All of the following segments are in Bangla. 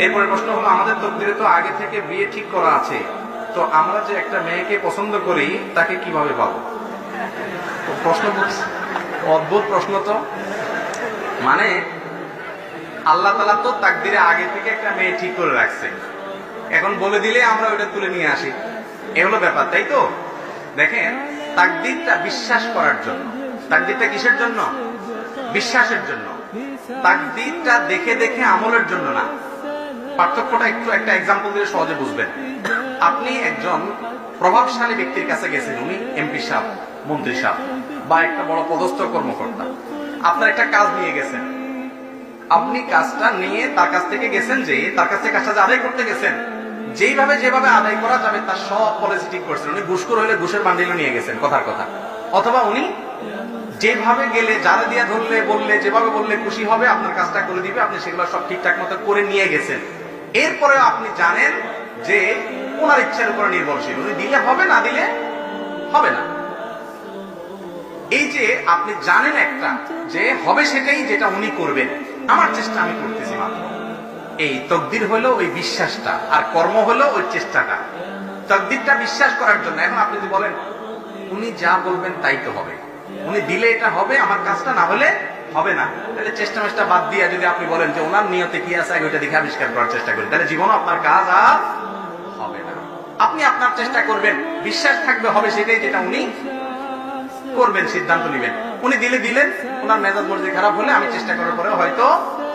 এরপরে প্রশ্ন হলো, আমাদের তকদিরে তো আগে থেকে বিয়ে ঠিক করা আছে, তো আমরা যে একটা মেয়েকে পছন্দ করি তাকে কিভাবে পাবো? প্রশ্ন অদ্ভুত প্রশ্ন তো। মানে আল্লাহ তাআলা তো তাকদিরে আগে থেকে একটা মেয়ে ঠিক করে রাখছে, এখন বলে দিলে আমরা ওটা তুলে নিয়ে আসি, এ হলো ব্যাপার, তাই তো? দেখেন, তাকদিরটা বিশ্বাস করার জন্য। তাকদিরটা কিসের জন্য? বিশ্বাসের জন্য। তাকদিরটা দেখে দেখে আমলের জন্য না। পার্থক্যটা একটু একটা এক্সাম্পল দিয়ে সহজে বুঝবেন। আপনি একজন প্রভাবশালী ব্যক্তির কাছে গেছেন, উনি এমপি সাহেব, মন্ত্রী সাহেব বা একটা বড় পদস্থ কর্মকর্তা। আপনার একটা কাজ নিয়ে গেছেন, আপনি কাজটা নিয়ে তার কাছ থেকে গেছেন, যে তার কাছ থেকে কাজটা আদায় করতে গেছেন, যেভাবে আদায় করা যাবে তার সব পলিসি ঠিক করছেন। উনি ঘুষখোর হলে ঘুষের বান্ডিলও নিয়ে গেছেন, কথার কথা। অথবা উনি যেভাবে গেলে, যারা দিয়ে ধরলে বললে, যেভাবে বললে খুশি হবে আপনার কাজটা করে দিবে, আপনি সেগুলো সব ঠিকঠাক মতো করে নিয়ে গেছেন। এরপরে আপনি জানেন যে ওনার ইচ্ছার উপর নির্ভরশীল, উনি দিলে হবে, না দিলে হবে না। এই যে আপনি জানেন একটা যে হবে সেটাই যেটা উনি করবেন, আমার চেষ্টা আমি করতেছি মাত্র, এই তকদির হলো ওই বিশ্বাসটা, আর কর্ম হলো ওই চেষ্টাটা। তকদিরটা বিশ্বাস করার জন্য। এখন আপনি যদি বলেন উনি যা বলবেন তাই তো হবে, উনি দিলে এটা হবে, আমার কাজটা না হলে হবে না, তাহলে চেষ্টা মেষ্টা বাদ দিয়ে যদি আপনি বলেন যে ওনার নিয়তে কি আছে ওইটা দেখে আবিষ্কার করার চেষ্টা করেন, তাহলে জীবনে আপনার কাজ আর হবে না। আপনি আপনার চেষ্টা করবেন, বিশ্বাস থাকবে হবে সেটাই যেটা উনি করবেন, সিদ্ধান্ত নেবেন। উনি দিলেন, ওনার মেজাজ মর্জি খারাপ হলে আমি চেষ্টা করার পরে হয়তো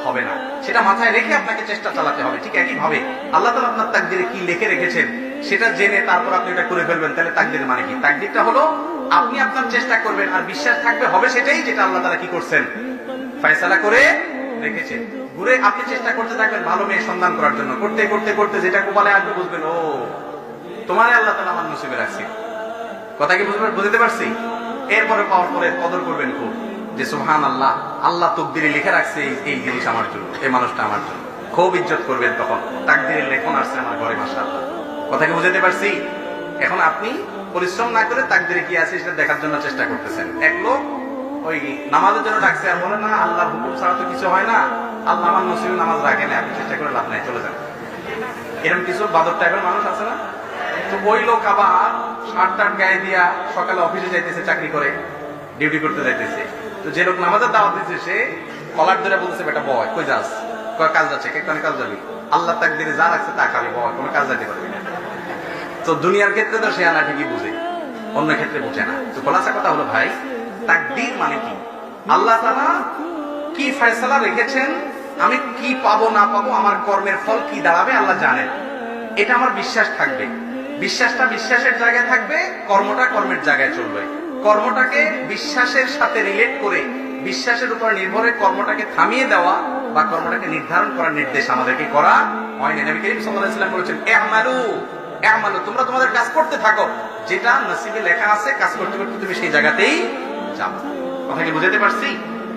হবে না, সেটা মাথায় রেখে আপনাকে চেষ্টা চালাতে হবে। ঠিক একই ভাবে আল্লাহ তাআলা আপনার তাকদিরে কি লিখে রেখেছেন সেটা জেনে তারপর আপনি এটা করে ফেলবেন, তাহলে তাকদিরের মানে কি? তাকদিরটা হলো আপনি আপনার চেষ্টা করবেন, আর বিশ্বাস থাকবে হবে সেটাই যেটা আল্লাহ তাআলা কি করছেন, ফয়সালা করে রেখেছেন। ঘুরে আপনি চেষ্টা করতে থাকবেন ভালো মেয়ে সন্ধান করার জন্য, করতে করতে করতে যেটা কপালে আসবে বুঝবেন, ও তোমারে আল্লাহ তাআলা আমার নসিবে রাখছে। কথা কি বুঝতে পারছি? এরপরে পাওয়ার পরে কদর করবেন খুব, যে সুবহানাল্লাহ, আল্লাহ তাকদিরে লিখে রাখছে এই জিনিস আমার জন্য, এই মানুষটা আমার জন্য, খুব ইজ্জত করবেন তখন। তাকদিরের লেখন আসছে আমার ঘরে, মাশাআল্লাহ। কথা কি বুঝতে পারছি? এখন আপনি পরিশ্রম না করে তাকদিরে কি আছে সেটা দেখার জন্য চেষ্টা করতেছেন। এক লোক ওই নামাজের জন্য ডাকছে, আর বলে না আল্লাহর হুকুম ছাড়া তো কিছু হয় না, আল্লাহ আমার নসিবে নামাজ রাখে না, আপনি চেষ্টা করে লাভ নাই, চলে যান। এরকম কিছু বাদর টাইপের মানুষ আছে না? তো ওই লোক আবার শার্ট গায়ে দিয়া সকালে অফিসে যাইতেছে, চাকরি করে ডিউটি করতে যাইতেছে। তো যে লোক নামাজের দাওয়াত দিচ্ছে সে কলার ধরে বলতেছে, বেটা বয়, কই যাস? কাজ যাচ্ছে, কেন কাজ যাবি? আল্লাহ তাকদিরে যা রাখছে তা খাবি, বয়, কোনো কাজ যাইতে পারবি না। তো দুনিয়ার ক্ষেত্রে তো সে আনা ঠিকই বুঝে, অন্য ক্ষেত্রে বুঝে না। তো খোলাসা কথা হলো ভাই, তাকদীর মানে কি? আল্লাহ তাআলা কি ফয়সালা রেখেছেন, আমি কি পাবো না পাবো, আমার কর্মের ফল কি দাঁড়াবে আল্লাহ জানেন, এটা আমার বিশ্বাস থাকবে। বিশ্বাসটা বিশ্বাসের জায়গায় থাকবে, কর্মটা কর্মের জায়গায় চলবে। কর্মটাকে বিশ্বাসের সাথে রিলেট করে, বিশ্বাসের উপর নির্ভরে কর্মটাকে থামিয়ে দেওয়া বা কর্মটাকে নির্ধারণ করার নির্দেশ আমাদেরকে করা হয়নি। নবী করিম সাল্লাল্লাহু আলাইহি ওয়াসাল্লাম বলেছেন, ই'মালু, তোমরা তোমাদের কাজ করতে থাকো, যেটা নসিবে লেখা আছে কাজ করতে করতে তুমি সেই জায়গাতেই যাবে। কথা কি বুঝাতে পারছি?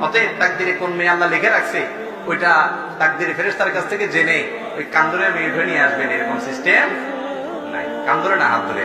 অতএব তাকদিরে কোন মেয়ে আল্লাহ লিখে রাখছে ওইটা তাকদিরে ফেরেশতার কাছ থেকে জেনে ওই কান ধরে মেয়ে ধরে নিয়ে আসবেন, এরকম সিস্টেম নাই। কান ধরে না, হাত ধরে।